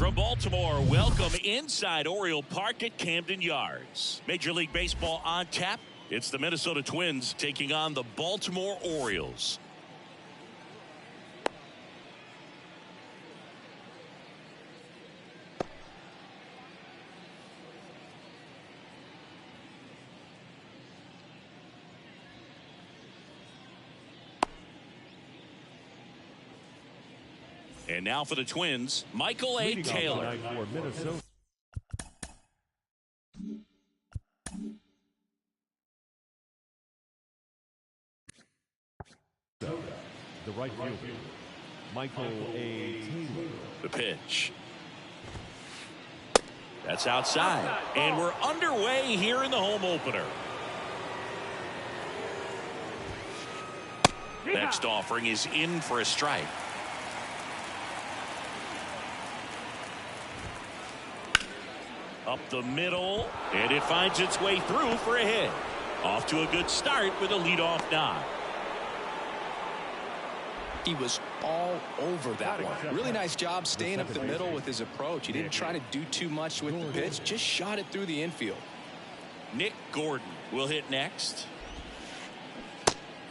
From Baltimore, welcome inside Oriole Park at Camden Yards. Major League Baseball on tap. It's the Minnesota Twins taking on the Baltimore Orioles. And now for the Twins, Michael A. Taylor. For Minnesota. The right fielder, Michael A. Taylor. The pitch. That's outside. And we're underway here in the home opener. Next offering is in for a strike. Up the middle, and it finds its way through for a hit. Off to a good start with a leadoff knock. He was all over that one. Really nice job staying up the middle with his approach. He didn't try to do too much with the pitch, just shot it through the infield. Nick Gordon will hit next.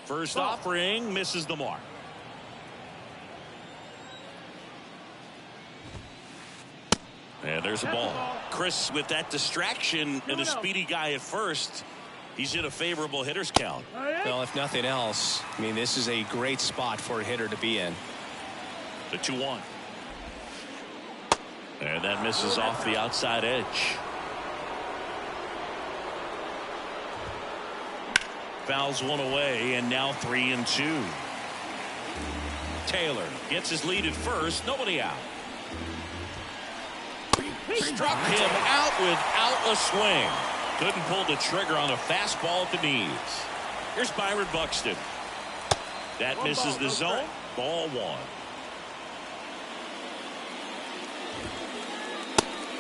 First offering misses the mark. And there's a ball. Chris, with that distraction and a speedy guy at first, he's in a favorable hitter's count. Well, if nothing else, I mean, this is a great spot for a hitter to be in. The 2-1. And that misses off the outside edge. Fouls one away, and now 3-2. Taylor gets his lead at first. Nobody out. Struck him out without a swing. Couldn't pull the trigger on a fastball at the knees. Here's Byron Buxton. That misses the zone. Ball one.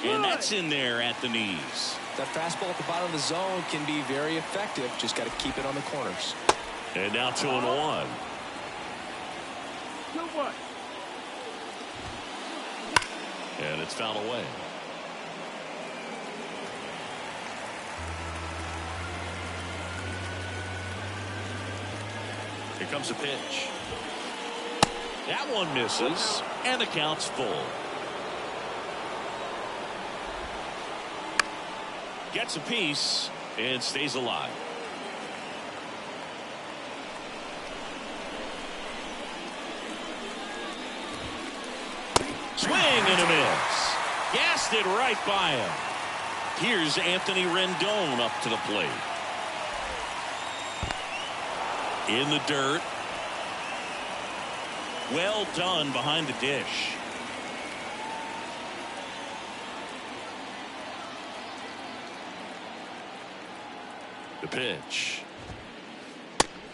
And that's in there at the knees. That fastball at the bottom of the zone can be very effective. Just got to keep it on the corners. And now 2-1. 2-1. And it's fouled away. Here comes a pitch. That one misses, and the count's full. Gets a piece and stays alive. Swing and a miss. Gassed it right by him. Here's Anthony Rendon up to the plate. In the dirt. Well done behind the dish. The pitch.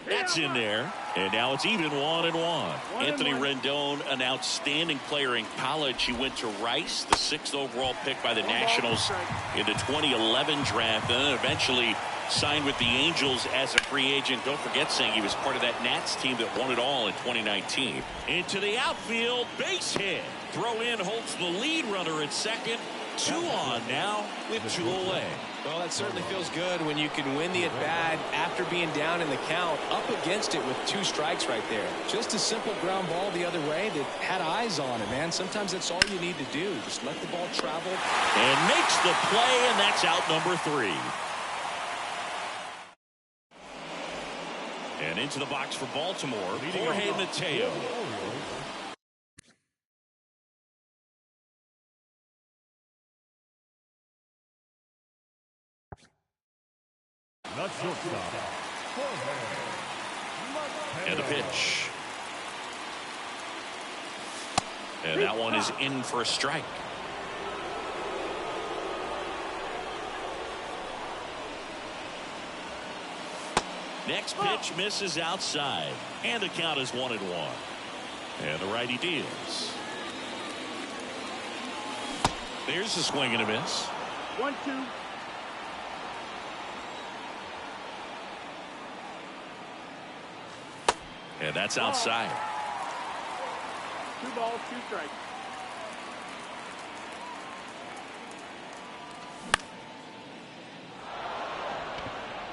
That's in there. And now it's even 1-1. Anthony Rendon, an outstanding player in college. He went to Rice, the 6th overall pick by the Nationals in the 2011 draft, and then eventually signed with the Angels as a free agent. Don't forget, saying he was part of that Nats team that won it all in 2019. Into the outfield, base hit. Throw in holds the lead runner at second. 2 on now with 2 away. Well, that certainly feels good when you can win the at-bat after being down in the count, up against it with 2 strikes right there. Just a simple ground ball the other way that had eyes on it, man. Sometimes that's all you need to do. Just let the ball travel. And makes the play, and that's out number 3. And into the box for Baltimore, Jorge Mateo. And a pitch. And that one is in for a strike. Next pitch misses outside. And the count is 1-1. And the righty deals. There's a swing and a miss. 1-2. And that's outside. 2 balls, 2 strikes.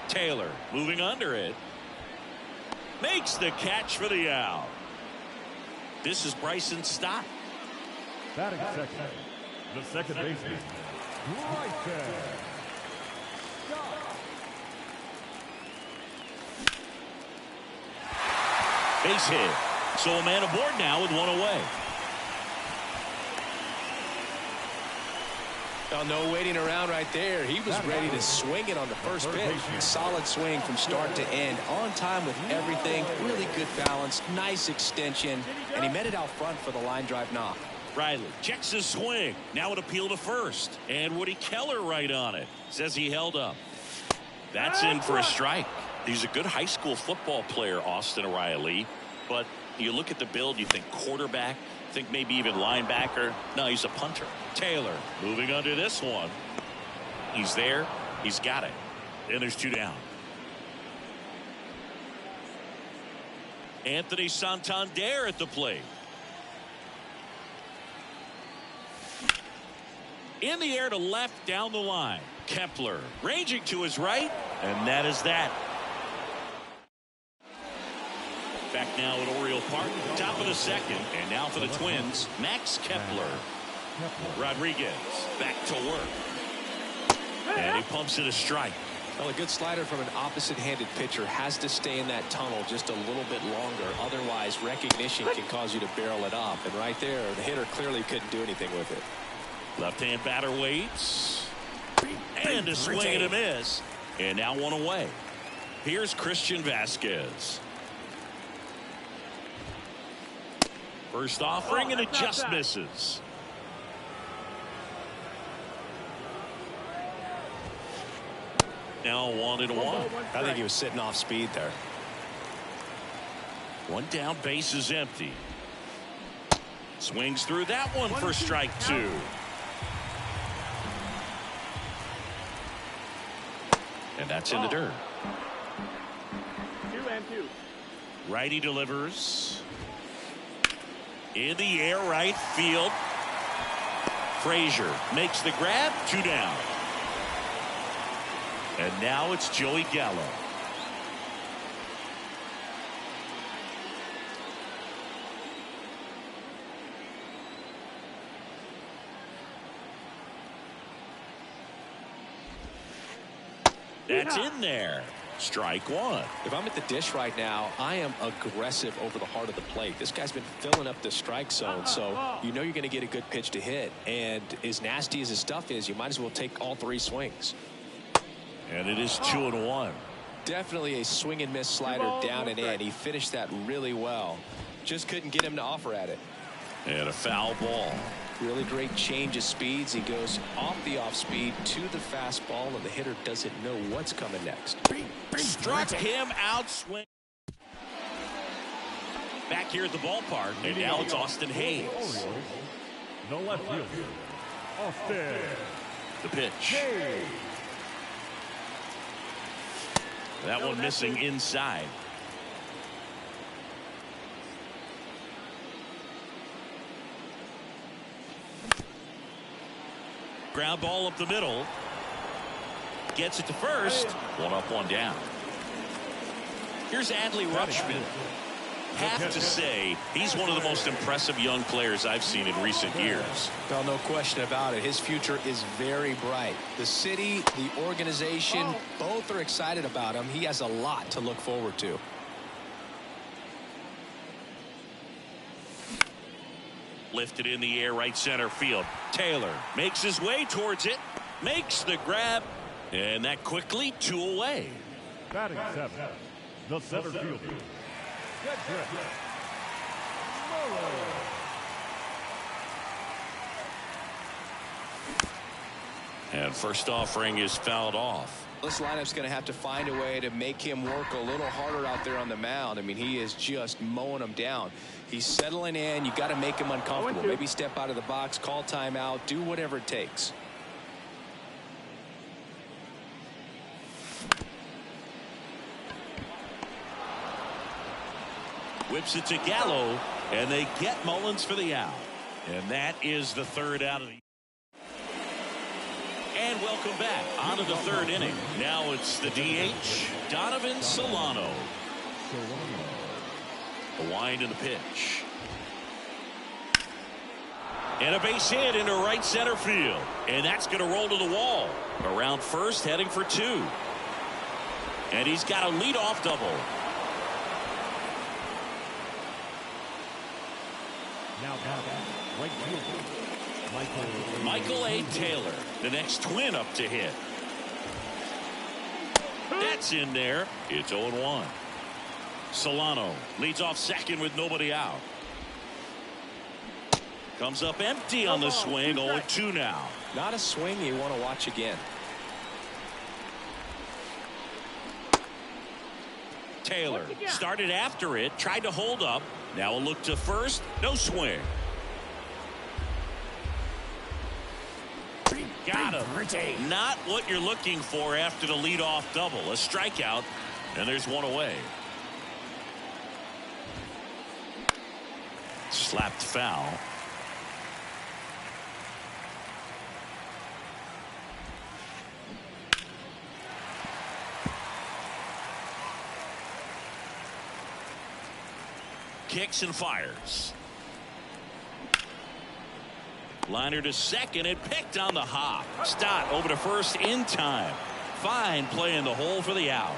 Taylor moving under it. Makes the catch for the out. This is Bryson Stott. Batting second. The second baseman. Bryson. Base hit. So a man aboard now with 1 away. Oh, no waiting around right there. He was ready to swing it on the first pitch. Solid swing from start to end. On time with everything. Really good balance. Nice extension. And he met it out front for the line drive knock. Riley checks his swing. Now an appeal to first. And Woody Keller right on it. Says he held up. That's in for a strike. He's a good high school football player, Austin Riley. But you look at the build, you think quarterback, think maybe even linebacker. No, he's a punter. Taylor moving under this one. He's there. He's got it. And there's 2 down. Anthony Santander at the plate. In the air to left down the line. Kepler ranging to his right. And that is that. Back now at Oriole Park, top of the second, and now for the Twins, Max Kepler. Rodriguez back to work. And he pumps it a strike. Well, a good slider from an opposite-handed pitcher has to stay in that tunnel just a little bit longer. Otherwise, recognition can cause you to barrel it up. And right there, the hitter clearly couldn't do anything with it. Left-hand batter waits. And a swing and a miss. And now 1 away. Here's Christian Vasquez. First offering, and it just misses. Now 1-1. I think he was sitting off speed there. 1 down, base is empty. Swings through that one for strike 2. And that's in the dirt. 2-2. Righty delivers. In the air, right field. Frazier makes the grab. 2 down. And now it's Joey Gallo. That's in there. Strike one. If I'm at the dish right now, I am aggressive over the heart of the plate. This guy's been filling up the strike zone, so you know you're going to get a good pitch to hit. And as nasty as his stuff is, you might as well take all 3 swings. And it is 2-1. Definitely a swing and miss slider down and in. He finished that really well. Just couldn't get him to offer at it. And a foul ball. Really great change of speeds. He goes off the off speed to the fastball, and the hitter doesn't know what's coming next. Struck him out swing. Back here at the ballpark, and now it's Austin Hayes. No left field. Austin. The pitch. That one missing inside. Ground ball up the middle. Gets it to first. 1 up, 1 down. Here's Adley Rutschman. Have to say, he's one of the most impressive young players I've seen in recent years. Well, no question about it. His future is very bright. The city, the organization, both are excited about him. He has a lot to look forward to. Lifted in the air, right center field. Taylor makes his way towards it. Makes the grab. And that quickly 2 away. Batting 7. The center fielder. Cedric Muller. And first offering is fouled off. This lineup's going to have to find a way to make him work a little harder out there on the mound. I mean, he is just mowing them down. He's settling in. You got to make him uncomfortable. Maybe step out of the box, call timeout, do whatever it takes. Whips it to Gallo, and they get Mullins for the out. And that is the 3rd out of the. And welcome back on to the 3rd inning. Now it's the DH, Donovan Solano. The wind and the pitch. And a base hit into right center field. And that's going to roll to the wall. Around first, heading for 2. And he's got a leadoff double. Now right fielder. Michael A. Taylor, the next twin up to hit. That's in there. It's 0-1. Solano leads off second with nobody out. Comes up empty on the swing. 0-2 now. Not a swing you want to watch again. Taylor started after it, tried to hold up. Now a look to first. No swing. Got him. Not what you're looking for after the leadoff double. A strikeout, and there's 1 away. Slapped foul. Kicks and fires. Liner to second and picked on the hop. Stott over to first in time. Fine play in the hole for the out.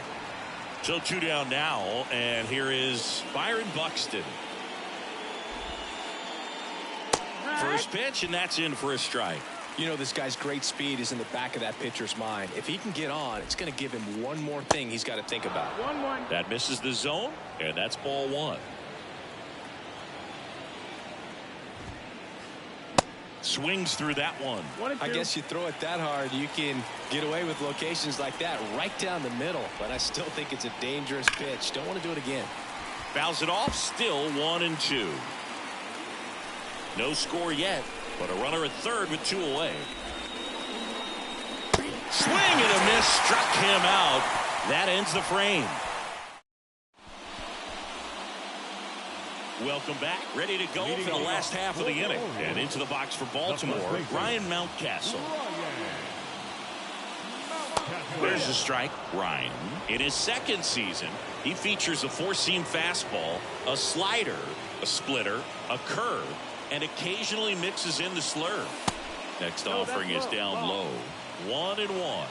So 2 down now, and here is Byron Buxton. First pitch, and that's in for a strike. You know, this guy's great speed is in the back of that pitcher's mind. If he can get on, it's going to give him one more thing he's got to think about. 1-1. That misses the zone, and that's ball 1. Swings through that one. I guess you throw it that hard, you can get away with locations like that right down the middle. But I still think it's a dangerous pitch. Don't want to do it again. Fouls it off. Still 1-2. No score yet, but a runner at third with 2 away. Swing and a miss, struck him out. That ends the frame. Welcome back. Ready to go for the last half of the inning. And into the box for Baltimore, Ryan Mountcastle. There's a strike. Ryan, in his second season, he features a four-seam fastball, a slider, a splitter, a curve, and occasionally mixes in the slurve. Next offering is down low. 1-1.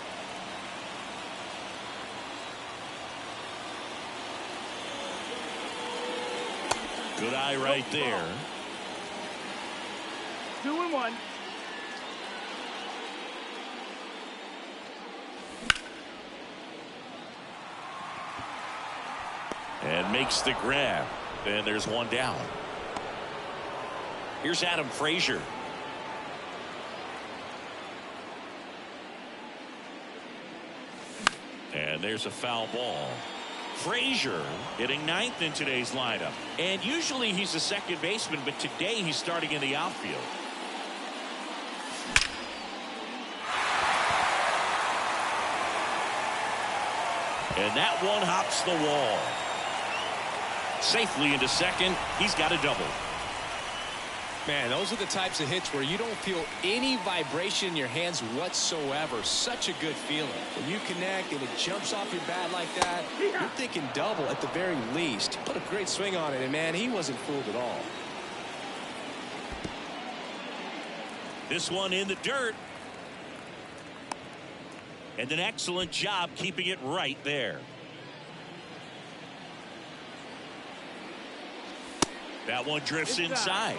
Good eye right there. 2-1. And makes the grab. And there's one down. Here's Adam Frazier. And there's a foul ball. Frazier hitting ninth in today's lineup. And usually he's a second baseman, but today he's starting in the outfield. And that one hops the wall. Safely into second. He's got a double. Man, those are the types of hits where you don't feel any vibration in your hands whatsoever. Such a good feeling. When you connect and it jumps off your bat like that, you're thinking double at the very least. Put a great swing on it, and man, he wasn't fooled at all. This one in the dirt. And an excellent job keeping it right there. That one drifts inside.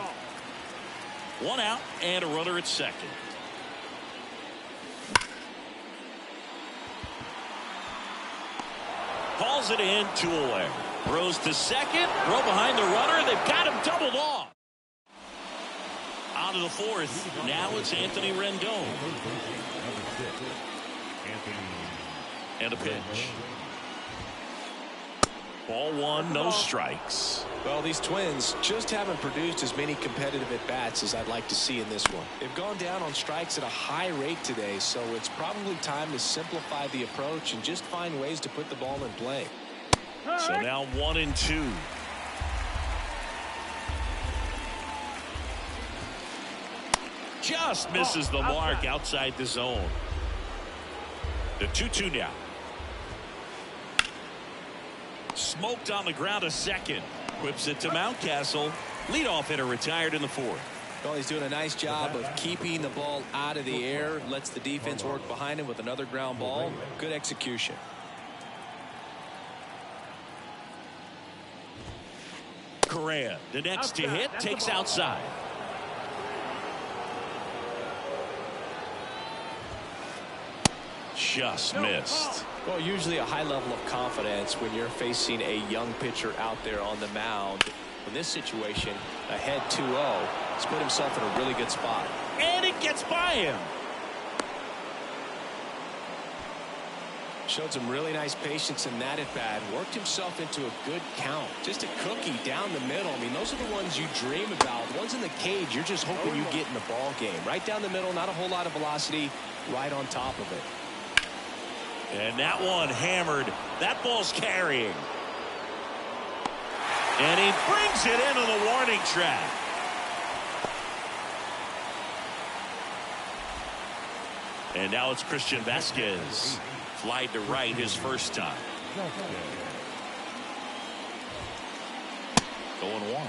One out and a runner at second. Calls it in, 2 away. Throws to second. Throw behind the runner. They've got him doubled off. Out of the fourth. Now it's Anthony Rendon. And a pitch. Ball one, no strikes. Well, these Twins just haven't produced as many competitive at-bats as I'd like to see in this one. They've gone down on strikes at a high rate today, so it's probably time to simplify the approach and just find ways to put the ball in play. So now 1-2. Just misses the mark outside the zone. The 2-2 now. Smoked on the ground a second. Whips it to Mountcastle. Leadoff hitter retired in the fourth. Well, he's doing a nice job of keeping the ball out of the air. Lets the defense work behind him with another ground ball. Good execution. Correa, the next to hit, takes outside. Just missed. Well, usually a high level of confidence when you're facing a young pitcher out there on the mound. In this situation, ahead 2-0, he's put himself in a really good spot. And it gets by him. Showed some really nice patience in that at bat. Worked himself into a good count. Just a cookie down the middle. I mean, those are the ones you dream about. The ones in the cage, you're just hoping you get in the ball game. Right down the middle, not a whole lot of velocity. Right on top of it. And that one hammered. That ball's carrying. And he brings it into the warning track. And now it's Christian Vasquez. Flied to right his first time. Going 1.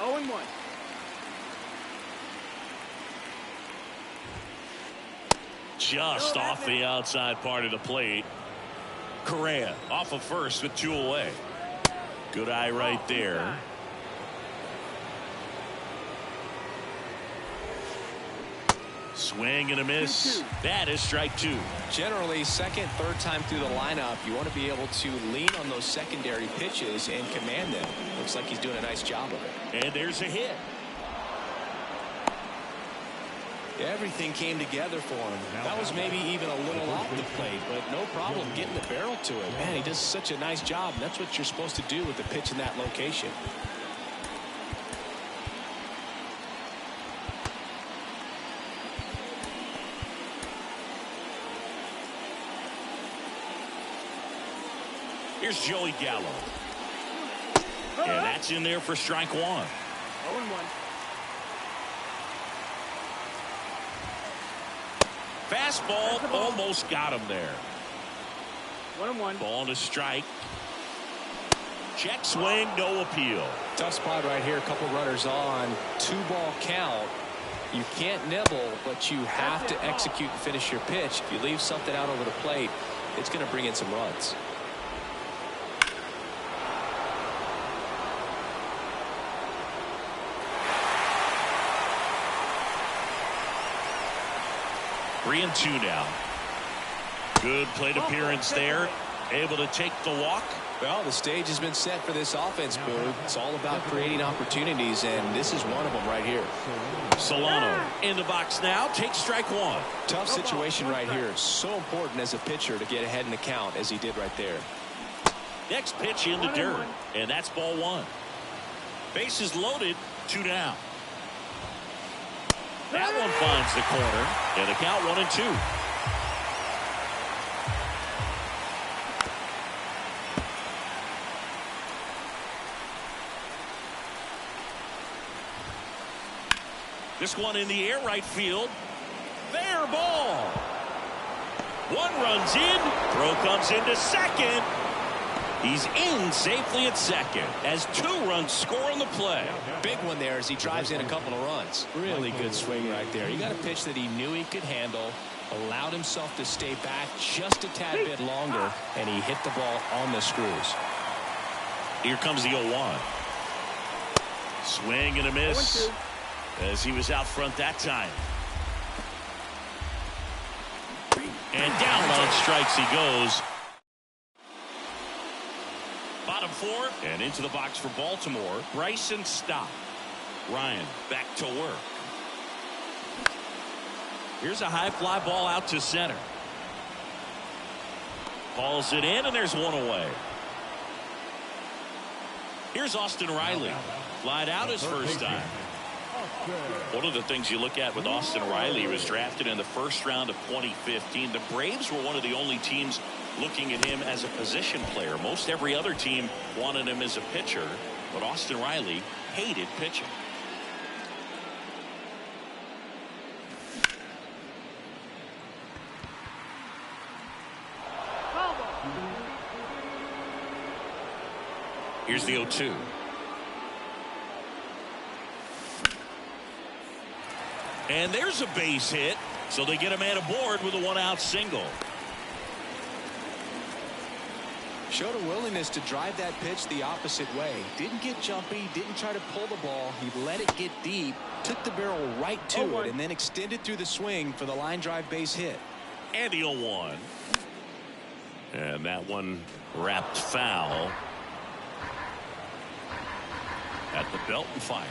0-1. Just off the outside part of the plate. Correa off of first with 2 away. Good eye right there. Swing and a miss. That is strike 2. Generally, second, third time through the lineup, you want to be able to lean on those secondary pitches and command them. Looks like he's doing a nice job of it. And there's a hit. Everything came together for him. That was maybe even a little off the plate, but no problem getting the barrel to it. Man, he does such a nice job, and that's what you're supposed to do with the pitch in that location. Here's Joey Gallo. And that's in there for strike one. 0-1. Fastball almost got him there. 1-1. Ball to strike. Check swing, no appeal. Tough spot right here. A couple runners on. 2-ball count. You can't nibble, but you have to execute and finish your pitch. If you leave something out over the plate, it's going to bring in some runs. Three and two now. Good plate appearance there. Able to take the walk. Well, the stage has been set for this offense, Boog. It's all about creating opportunities, and this is one of them right here. Solano in the box now. Takes strike one. Tough situation right here. So important as a pitcher to get ahead in the count as he did right there. Next pitch in the dirt. And that's ball one. Bases loaded. 2 down. That one finds the corner. And the count 1-2. This one in the air, right field. Fair ball. One runs in. Throw comes into second. He's in safely at second as 2 runs score on the play. Big one there as he drives in a couple of runs. Really good swing right there. He got a pitch that he knew he could handle, allowed himself to stay back just a tad bit longer, and he hit the ball on the screws. Here comes the 0-1. Swing and a miss. 0-2. As he was out front that time. And down on strikes he goes. Bottom 4 and into the box for Baltimore. Bryson Stott. Ryan back to work. Here's a high fly ball out to center. Hauls it in, and there's one away. Here's Austin Riley. Flied out his first time. One of the things you look at with Austin Riley, he was drafted in the first round of 2015. The Braves were one of the only teams looking at him as a position player. Most every other team wanted him as a pitcher, but Austin Riley hated pitching. Here's the 0-2. And there's a base hit, so they get a man aboard with a 1-out single. Showed a willingness to drive that pitch the opposite way. Didn't get jumpy, didn't try to pull the ball. He let it get deep, took the barrel right to it, and then extended through the swing for the line drive base hit. And the 0-1. And that one wrapped foul at the belt and fires.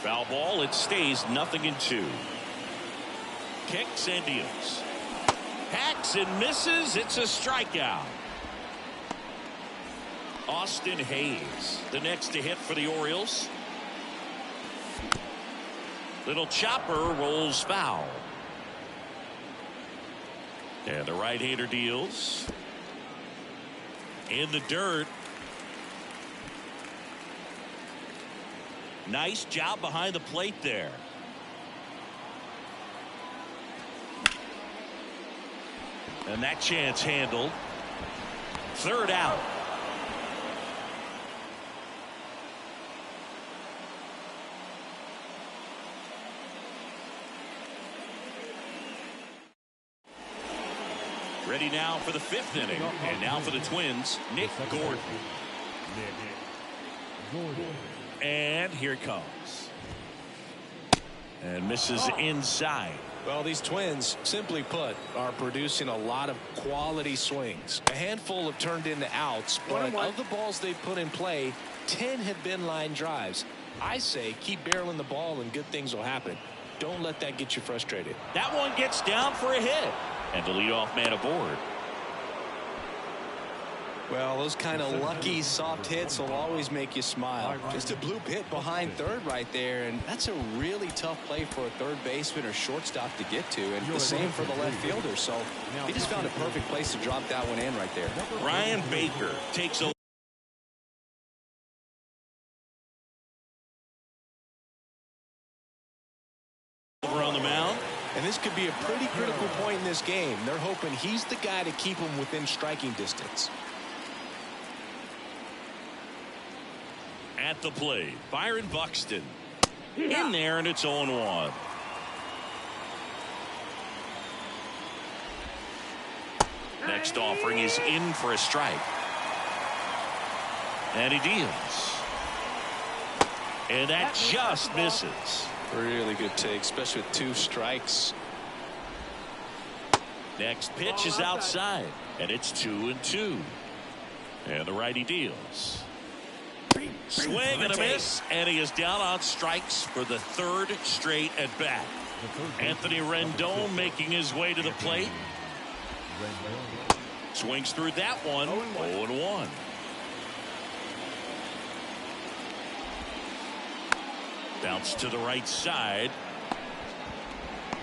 Foul ball, it stays 0-2. Kicks and deals. Hacks and misses. It's a strikeout. Austin Hayes, the next to hit for the Orioles. Little chopper rolls foul. And the right-hander deals. In the dirt. Nice job behind the plate there. And that chance handled. Third out. Ready now for the 5th inning. And now for the Twins, Nick Gordon. And here it comes. And misses inside. Well, these Twins, simply put, are producing a lot of quality swings. A handful have turned into outs, but of the balls they've put in play, 10 have been line drives. I say keep barreling the ball and good things will happen. Don't let that get you frustrated. That one gets down for a hit. And the leadoff man aboard. Well, those kind of lucky soft hits will always make you smile. Just a bloop hit behind third right there, and that's a really tough play for a third baseman or shortstop to get to, and the same for the left fielder. So he just found a perfect place to drop that one in right there. Ryan Baker takes over on the mound. And this could be a pretty critical point in this game. They're hoping he's the guy to keep them within striking distance. At the plate, Byron Buxton. In there, and it's 0-1. Next offering is in for a strike. And he deals. And that just misses. Really good take, especially with 2 strikes. Next pitch is outside, and it's 2-2. And the righty deals. Swing and a miss, and he is down on strikes for the 3rd straight at bat. Anthony Rendon making his way to the plate. Swings through that one. 0-1. Bounce to the right side.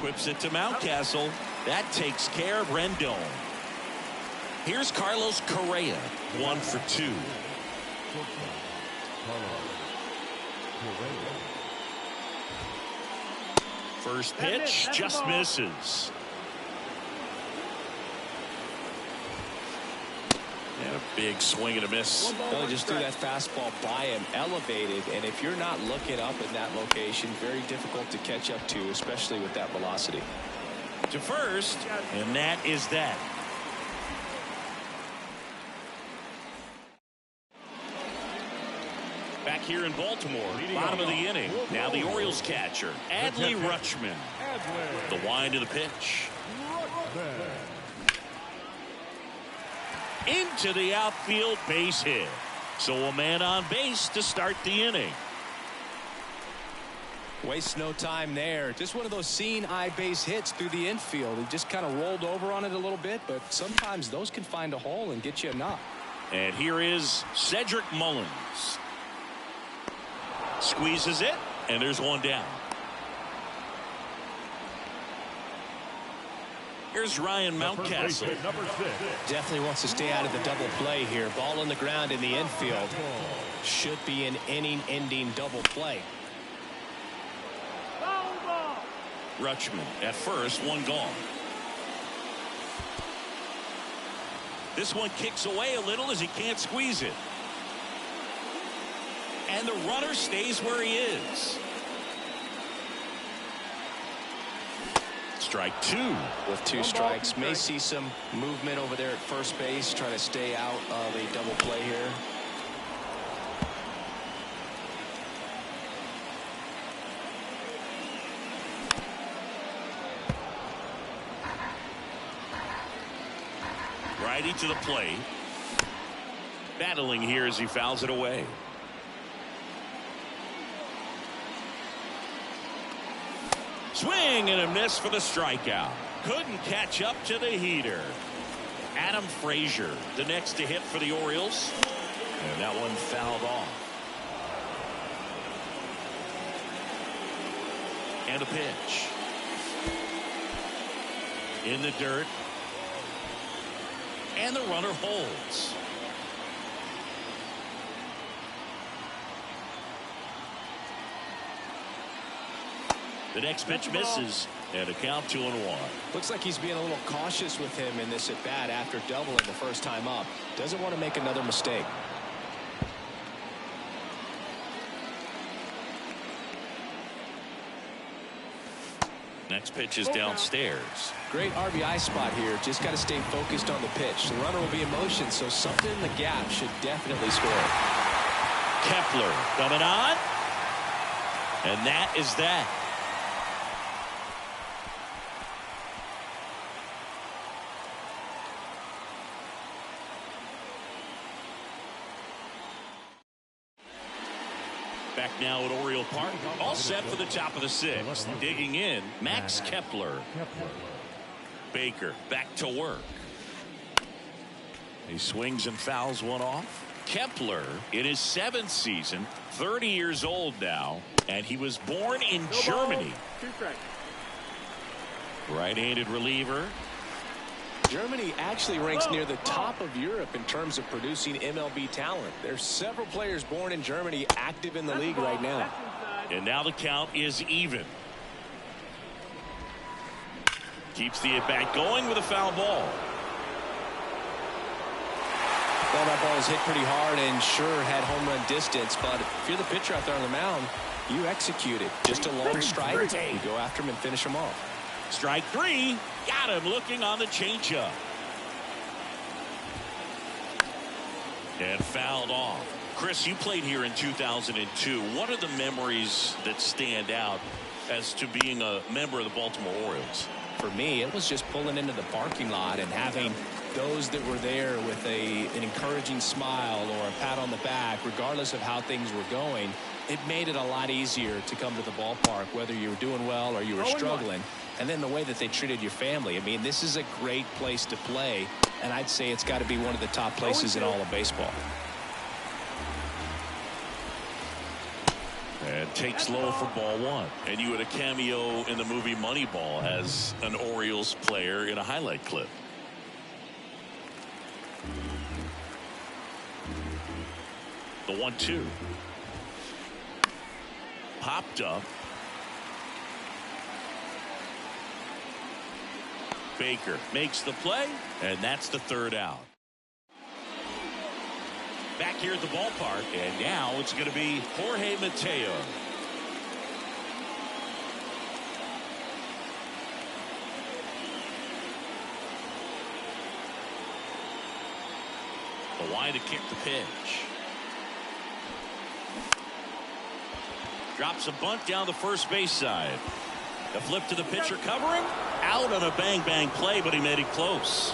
Whips it to Mountcastle. That takes care of Rendon. Here's Carlos Correa. 1 for 2. First pitch just misses. And a big swing and a miss. Well, just threw that fastball by him, elevated, and if you're not looking up in that location, very difficult to catch up to, especially with that velocity. To first, and that is that. Back here in Baltimore, bottom of the inning. Now the Orioles catcher, Adley Rutschman. The wind of the pitch. Into the outfield, base hit. So a man on base to start the inning. Waste no time there. Just one of those seeing eye base hits through the infield. He just kind of rolled over on it a little bit, but sometimes those can find a hole and get you a knock. And here is Cedric Mullins. Squeezes it, and there's one down. Here's Ryan Mountcastle. Definitely wants to stay out of the double play here. Ball on the ground in the infield. Should be an inning-ending double play. Rutschman at first, one gone. This one kicks away a little as he can't squeeze it. And the runner stays where he is. Strike 2. With 2 strikes, may see some movement over there at first base, trying to stay out of a double play here. Righty to the plate. Battling here as he fouls it away. Swing and a miss for the strikeout. Couldn't catch up to the heater. Adam Frazier, the next to hit for the Orioles. And that one fouled off. And a pitch. In the dirt. And the runner holds. The next pitch misses, and a count 2-1. Looks like he's being a little cautious with him in this at bat after doubling the first time up. Doesn't want to make another mistake. Next pitch is downstairs. Great RBI spot here. Just got to stay focused on the pitch. The runner will be in motion, so something in the gap should definitely score. Kepler coming on. And that is that. Back now at Oriole Park. All set for the top of the 6th. Digging in, Max Kepler. Baker back to work. He swings and fouls one off. Kepler in his 7th season, 30 years old now, and he was born in Germany. Right-handed reliever. Germany actually ranks near the top of Europe in terms of producing MLB talent. There's several players born in Germany active in the league right now. And now the count is even. Keeps the at-bat going with a foul ball. Well, that ball was hit pretty hard and sure had home run distance, but if you're the pitcher out there on the mound, you execute it. Just a long strike. You go after him and finish him off. Strike 3. Got him looking on the changeup. And fouled off. Chris, you played here in 2002. What are the memories that stand out as to being a member of the Baltimore Orioles? For me, it was just pulling into the parking lot and having those that were there with an encouraging smile or a pat on the back, regardless of how things were going. It made it a lot easier to come to the ballpark, whether you were doing well or you were struggling. And then the way that they treated your family. I mean, this is a great place to play, and I'd say it's got to be one of the top places in all of baseball. And takes low for ball 1. And you had a cameo in the movie Moneyball as an Orioles player in a highlight clip. The 1-2. Popped up. Baker makes the play, and that's the 3rd out. Back here at the ballpark, and now it's going to be Jorge Mateo. The wide to kick the pitch. Drops a bunt down the first base side. The flip to the pitcher covering. Out on a bang-bang play, but he made it close.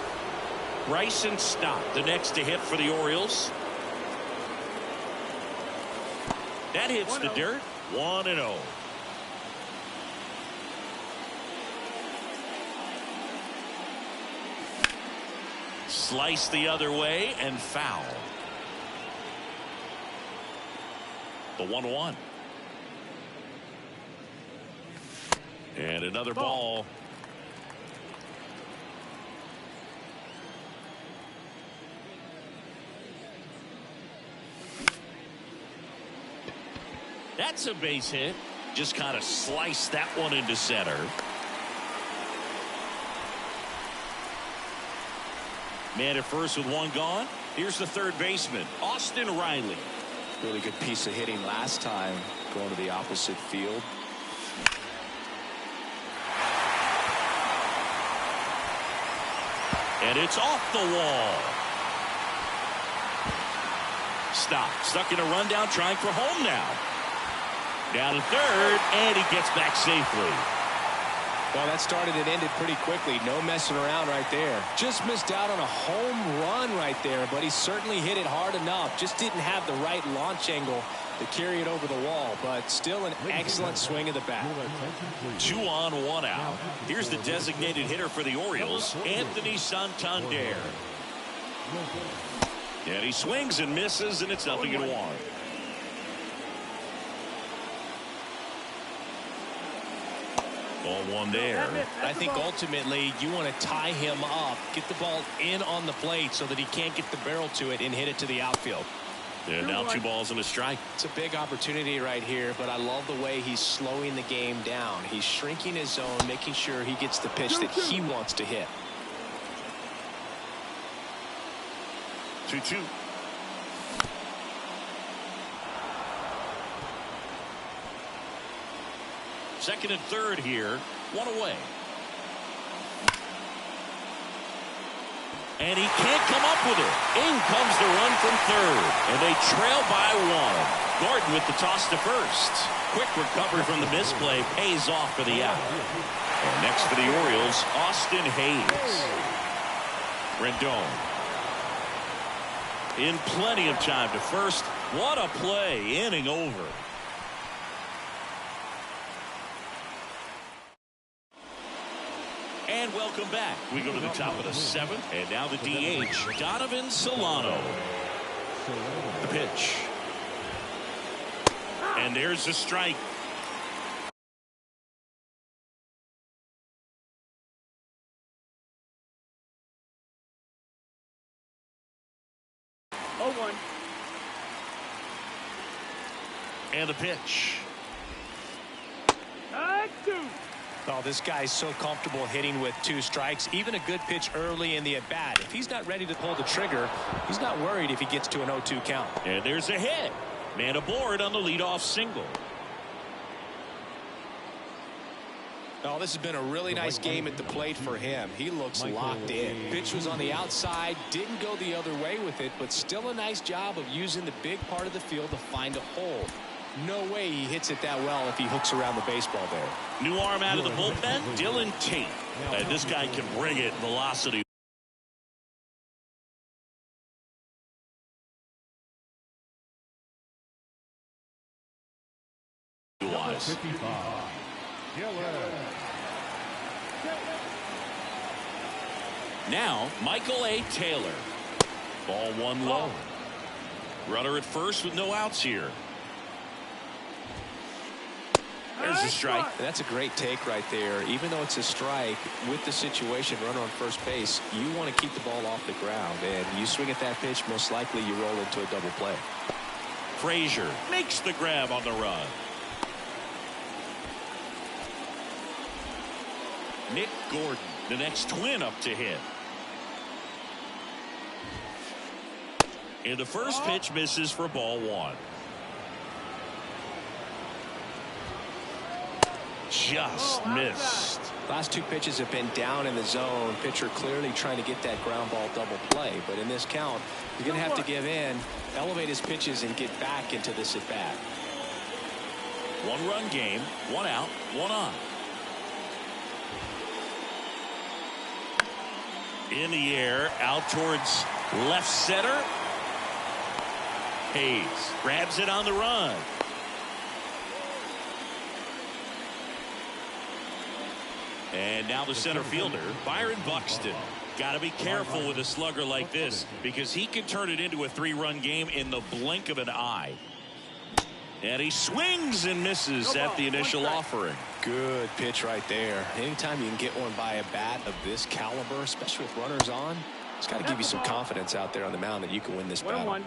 Bryson Stott, the next to hit for the Orioles. That hits the dirt. 1-0. Slice the other way and foul. The 1-1. And another ball. That's a base hit. Just kind of sliced that one into center. Man at first with 1 gone. Here's the 3rd baseman, Austin Riley. Really good piece of hitting last time, going to the opposite field. And it's off the wall. Stop. Stuck in a rundown, trying for home now. Down to 3rd, and he gets back safely. Well, that started and ended pretty quickly. No messing around right there. Just missed out on a home run right there, but he certainly hit it hard enough. Just didn't have the right launch angle to carry it over the wall, but still an excellent swing of the bat. 2 on, 1 out. Here's the designated hitter for the Orioles, Anthony Santander. And he swings and misses, and it's 0-1. Ball 1 there. I think ultimately you want to tie him up, get the ball in on the plate so that he can't get the barrel to it and hit it to the outfield. And now 2 balls and a strike. It's a big opportunity right here, but I love the way he's slowing the game down. He's shrinking his zone, making sure he gets the pitch that he wants to hit. 2-2. Second and 3rd here. 1 away. And he can't come up with it. In comes the run from 3rd. And they trail by 1. Gordon with the toss to 1st. Quick recovery from the misplay pays off for the out. And next for the Orioles, Austin Hayes. Rendon. In plenty of time to 1st. What a play. Inning over. And And welcome back. We go to the top of the 7th, and now the DH, Donovan Solano. The pitch. And there's the strike. Oh, 1. And the pitch. 2. Oh, this guy's so comfortable hitting with 2 strikes. Even a good pitch early in the at-bat. If he's not ready to pull the trigger, he's not worried if he gets to an 0-2 count. And there's a hit. Man aboard on the leadoff single. Oh, this has been a really nice game at the plate for him. He looks locked in. Pitch was on the outside, didn't go the other way with it, but still a nice job of using the big part of the field to find a hole. No way he hits it that well if he hooks around the baseball there. New arm out of the bullpen, Dylan Tate. And this guy can bring it velocity. Wise. 55. Now, Michael A. Taylor. Ball 1 low. Runner at first with no outs here. There's a strike. That's a great take right there. Even though it's a strike, with the situation, runner on first base, you want to keep the ball off the ground. And you swing at that pitch, most likely you roll into a double play. Frazier makes the grab on the run. Nick Gordon, the next Twin up to hit. And the first pitch misses for ball 1. Just missed. Last 2 pitches have been down in the zone. Pitcher clearly trying to get that ground ball double play. But in this count, you're going to have to give in, elevate his pitches, and get back into this at bat. 1-run game, 1 out, 1 on. In the air, out towards left center. Hayes grabs it on the run. And now the center fielder, Byron Buxton. Got to be careful with a slugger like this because he can turn it into a 3-run game in the blink of an eye. And he swings and misses at the initial offering. Good pitch right there. Anytime you can get one by a bat of this caliber, especially with runners on, it's got to give you some confidence out there on the mound that you can win this battle. 1-1.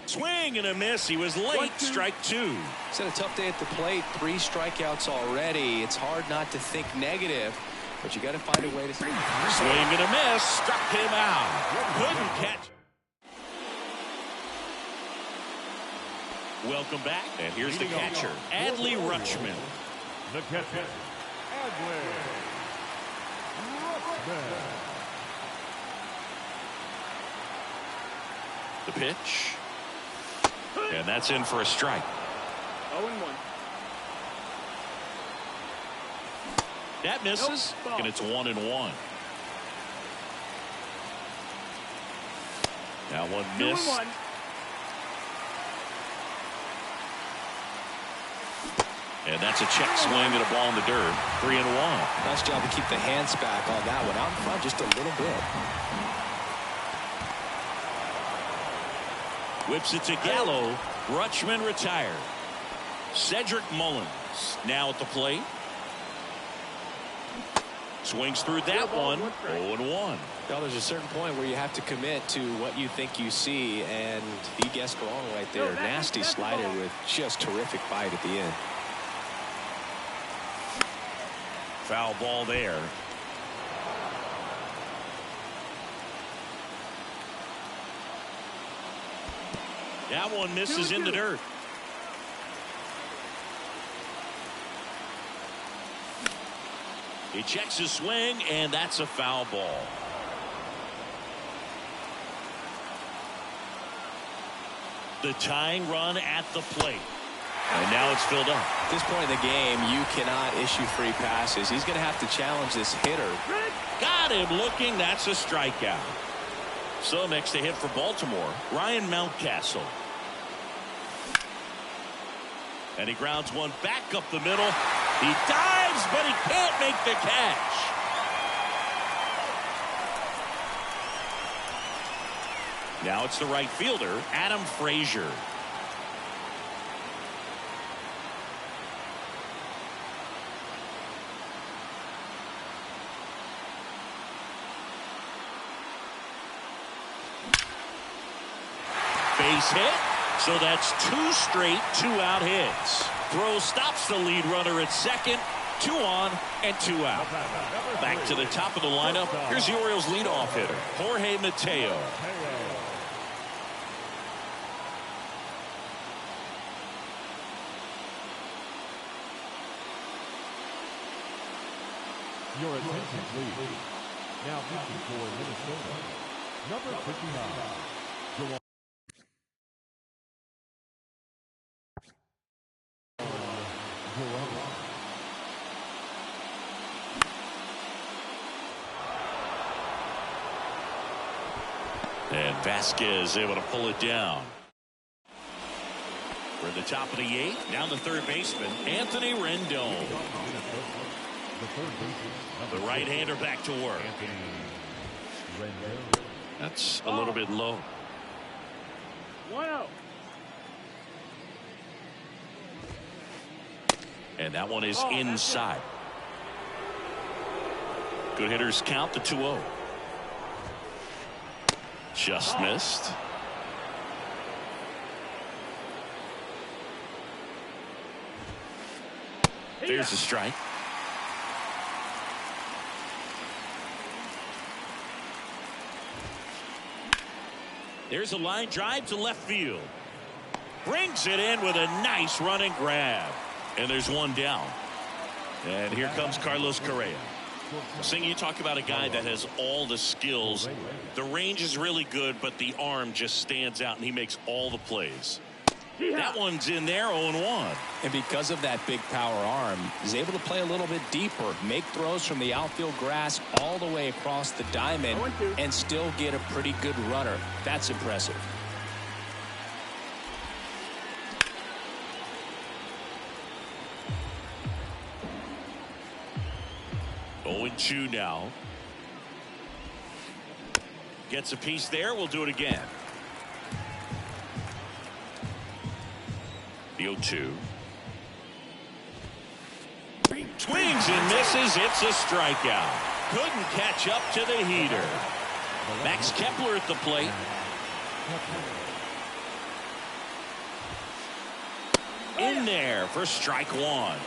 Swing and a miss. He was late. Strike 2. It's had a tough day at the plate. 3 strikeouts already. It's hard not to think negative, but you got to find a way to swing and a miss. Struck him out. Couldn't catch. Welcome back. And here's the catcher, Adley Rutschman. The catcher, Adley Rutschman. The pitch. And that's in for a strike. 0-1. That misses, and it's 1-1. Now one miss. 2-1. And that's a check swing and a ball in the dirt. 3-1. Nice job to keep the hands back on that one. Out in front just a little bit. Whips it to Gallo. Rutschman retired. Cedric Mullins now at the plate. Swings through that one. 0-1. Well, there's a certain point where you have to commit to what you think you see, and he guessed wrong right there. Nasty slider with just terrific bite at the end. Foul ball there. That one misses in the dirt. He checks his swing, and that's a foul ball. The tying run at the plate. And now it's filled up. At this point in the game, you cannot issue free passes. He's going to have to challenge this hitter. Got him looking. That's a strikeout. So next to hit for Baltimore, Ryan Mountcastle. And he grounds one back up the middle. He dives, but he can't make the catch. Now it's the right fielder, Adam Frazier. Base hit. So that's 2 straight 2-out hits. Throw stops the lead runner at second. 2 on and 2 out. Back to the top of the lineup. Here's the Orioles leadoff hitter, Jorge Mateo. Your attention, please. Now pitching for Minnesota, number 59. And Vasquez able to pull it down. We're at the top of the 8th. Down the third baseman, Anthony Rendon. The right-hander back to work. That's a little bit low. 1-0. And that one is inside. Good hitters count the 2-0. Just missed. There's a strike. There's a line drive to left field. Brings it in with a nice running grab. And there's one down. And here comes Carlos Correa. Sing, you talk about a guy that has all the skills. The range is really good, but the arm just stands out, and he makes all the plays. That one's in there, 0-1. And because of that big power arm, he's able to play a little bit deeper, make throws from the outfield grass all the way across the diamond, and still get a pretty good runner. That's impressive. Two now. Gets a piece there. We'll do it again. The 0-2. Swings and misses. It's a strikeout. Couldn't catch up to the heater. Max Kepler at the plate. In there for strike 1.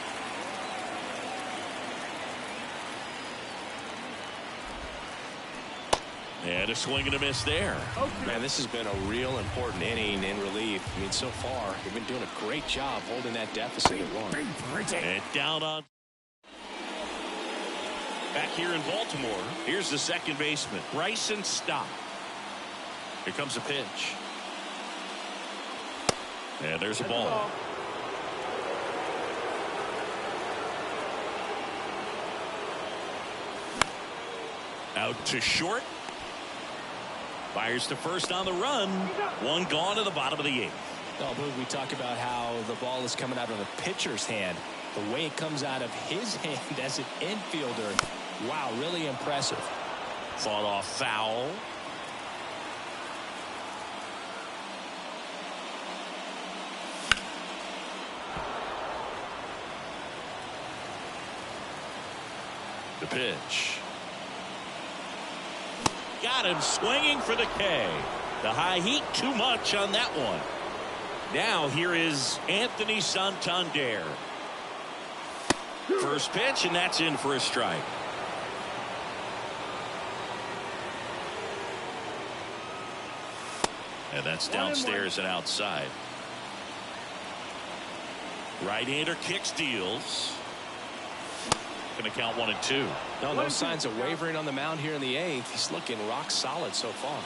And a swing and a miss there. Man, this has been a real important inning in relief. I mean, so far, they've been doing a great job holding that deficit at 1. And down on. Back here in Baltimore, here's the second baseman, Bryson Stott. Here comes a pitch. And there's a ball. Out to short. Fires to first on the run. One gone to the bottom of the 8th. Oh, Boog, we talk about how the ball is coming out of the pitcher's hand. The way it comes out of his hand as an infielder. Wow, really impressive. Fought off foul. The pitch. Got him swinging for the K. The high heat, too much on that one. Now here is Anthony Santander. First pitch, and that's in for a strike. And that's downstairs and outside. Right-hander kicks, deals. Going to count 1 and 2. No signs of wavering on the mound here in the 8th. He's looking rock solid so far.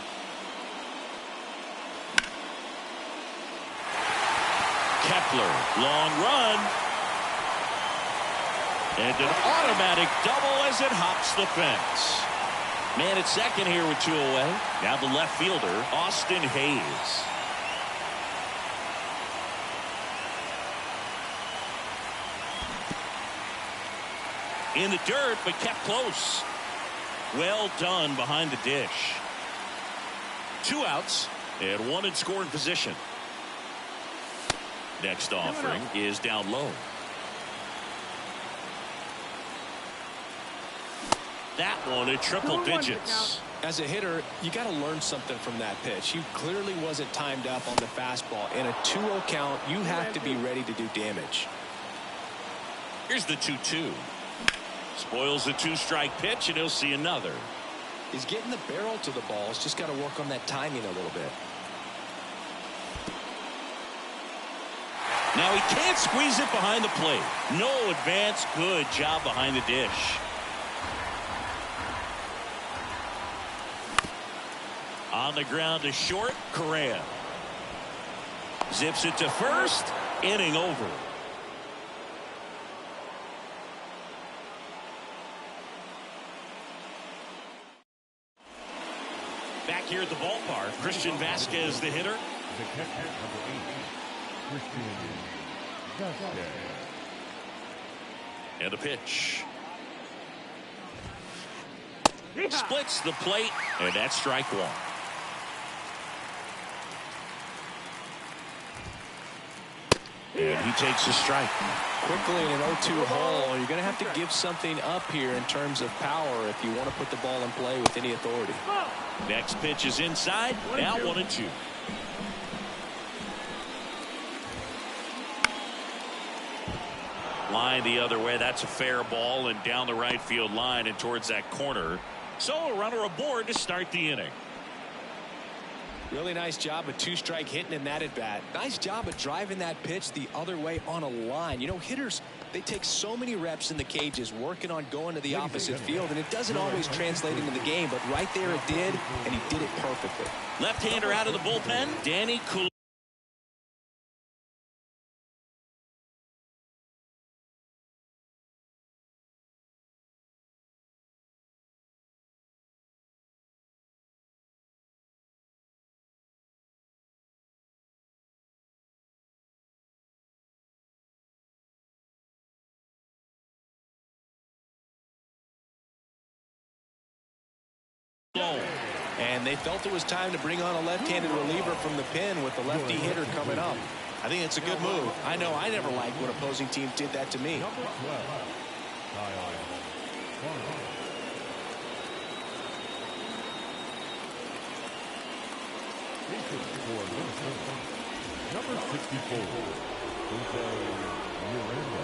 Kepler, long run. And an automatic double as it hops the fence. Man at second here with 2 away. Now the left fielder, Austin Hayes. In the dirt, but kept close. Well done behind the dish. 2 outs and 1 in scoring position. Next offering is down low. That one at triple digits. As a hitter, you got to learn something from that pitch. He clearly wasn't timed up on the fastball. In a 2-0 count, you have to be ready to do damage. Here's the 2-2. Spoils the 2-strike pitch, and he'll see another. He's getting the barrel to the ball. He's just got to work on that timing a little bit. Now he can't squeeze it behind the plate. No advance. Good job behind the dish. On the ground to short, Correa. Zips it to first. Inning over. Back here at the ballpark, Christian Vasquez, the hitter. The catcher, number 8, Christian Vasquez. And a pitch. Splits the plate, and that's strike 1. And he takes a strike. Quickly in an 0-2 hole, you're going to have to give something up here in terms of power if you want to put the ball in play with any authority. Next pitch is inside. Now 1-2. Line the other way. That's a fair ball and down the right field line and towards that corner. So a runner aboard to start the inning. Really nice job of 2-strike hitting in that at bat. Nice job of driving that pitch the other way on a line. You know, hitters, they take so many reps in the cages working on going to the opposite field, and it doesn't always translate into the game, but right there it did, and he did it perfectly. Left-hander out of the bullpen, Danny Coulombe. And they felt it was time to bring on a left-handed reliever from the pen with the lefty hitter coming up. I think it's a good move. I know I never liked when opposing teams did that to me. Number 12, Kyle Farmer. For Minnesota, number 64, Jose Miranda.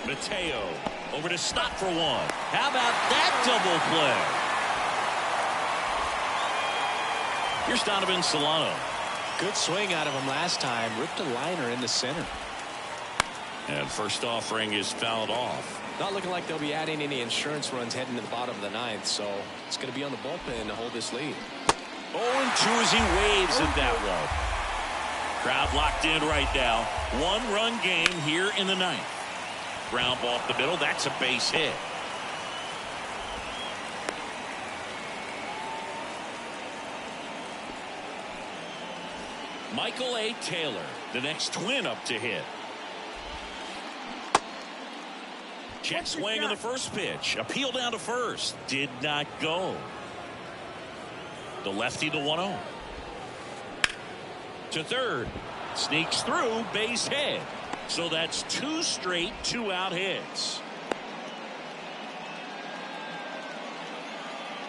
Mateo over to stop for 1. How about that double play? Here's Donovan Solano. Good swing out of him last time. Ripped a liner in the center. And first offering is fouled off. Not looking like they'll be adding any insurance runs heading to the bottom of the 9th, so it's going to be on the bullpen to hold this lead. 0-2 as he waves at that one. Crowd locked in right now. 1-run game here in the 9th. Ground ball up the middle. That's a base hit. Michael A. Taylor, the next Twin up to hit. Check swing in the first pitch. Appeal down to first. Did not go. The lefty to 1-0. To third. Sneaks through, base hit. So that's 2 straight 2-out hits.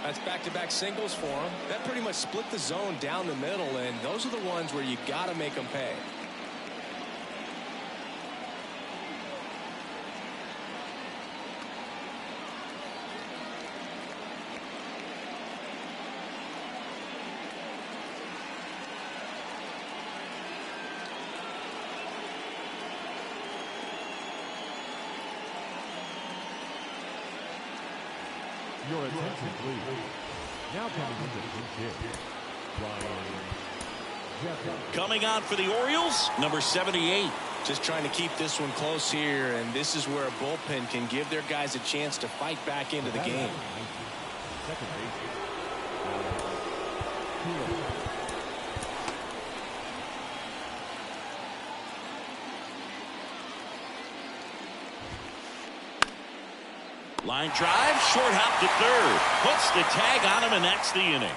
That's back-to-back singles for him. That pretty much split the zone down the middle, and those are the ones where you got to make them pay. Your attention, please. Now coming into the pitch, Brian Jeter. Coming on for the Orioles, number 78. Just trying to keep this one close here, and this is where a bullpen can give their guys a chance to fight back into the game. Second base. Line drive, short hop to third. Puts the tag on him, and that's the inning.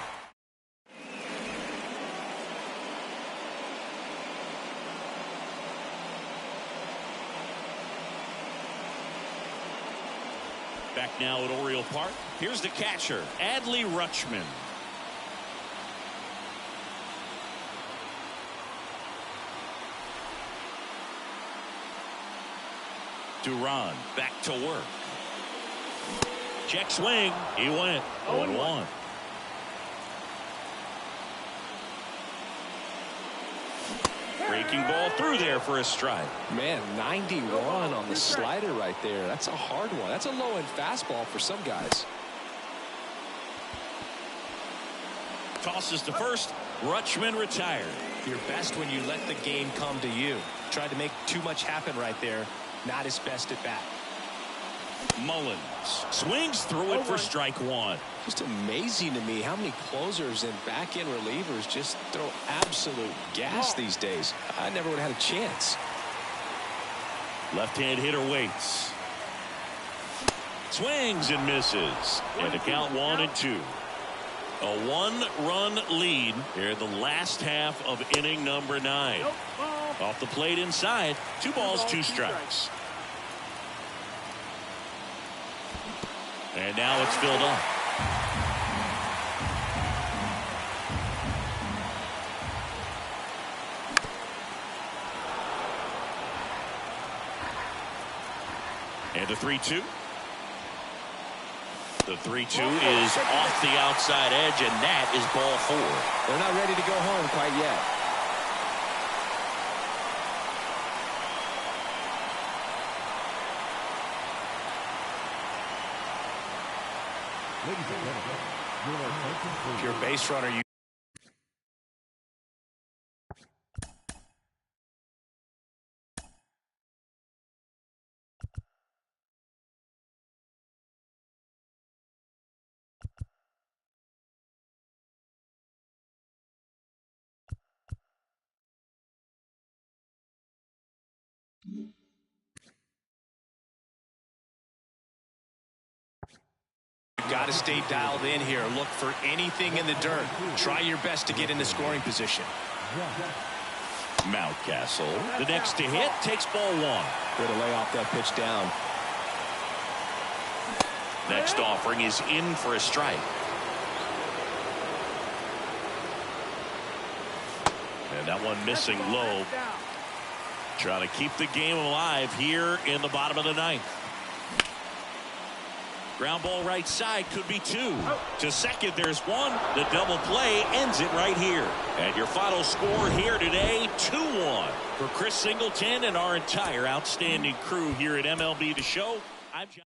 Back now at Oriole Park. Here's the catcher, Adley Rutschman. Duran back to work. Check swing. He went 0-1. Breaking ball through there for a strike. Man, 91 on the slider right there. That's a hard one. That's a low-end fastball for some guys. Tosses to first. Rutschman retired. You're best when you let the game come to you. Tried to make too much happen right there. Not his best at bat. Mullins swings through it for strike one. Just amazing to me how many closers and back-end relievers just throw absolute gas these days. I never would have had a chance. Left-hand hitter waits. Swings and misses. And the count 1-2. A one-run lead here in the last half of inning number 9. Off the plate inside. 2 balls, 2 strikes. And now it's filled up. And the 3-2. The 3-2 is off the outside edge, and that is ball 4. They're not ready to go home quite yet. Ladies and gentlemen, your attention please. If you're a base runner, you got to stay dialed in here. Look for anything in the dirt. Try your best to get into scoring position. Mountcastle, the next to hit, takes ball 1. Way to lay off that pitch down. Next offering is in for a strike. And that one missing low. Trying to keep the game alive here in the bottom of the 9th. Ground ball right side, could be 2. To second, there's 1. The double play ends it right here. And your final score here today, 2-1. For Chris Singleton and our entire outstanding crew here at MLB The Show, I'm John.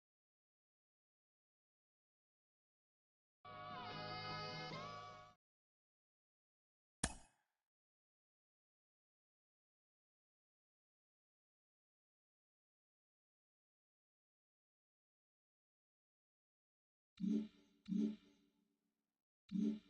Mm-hmm.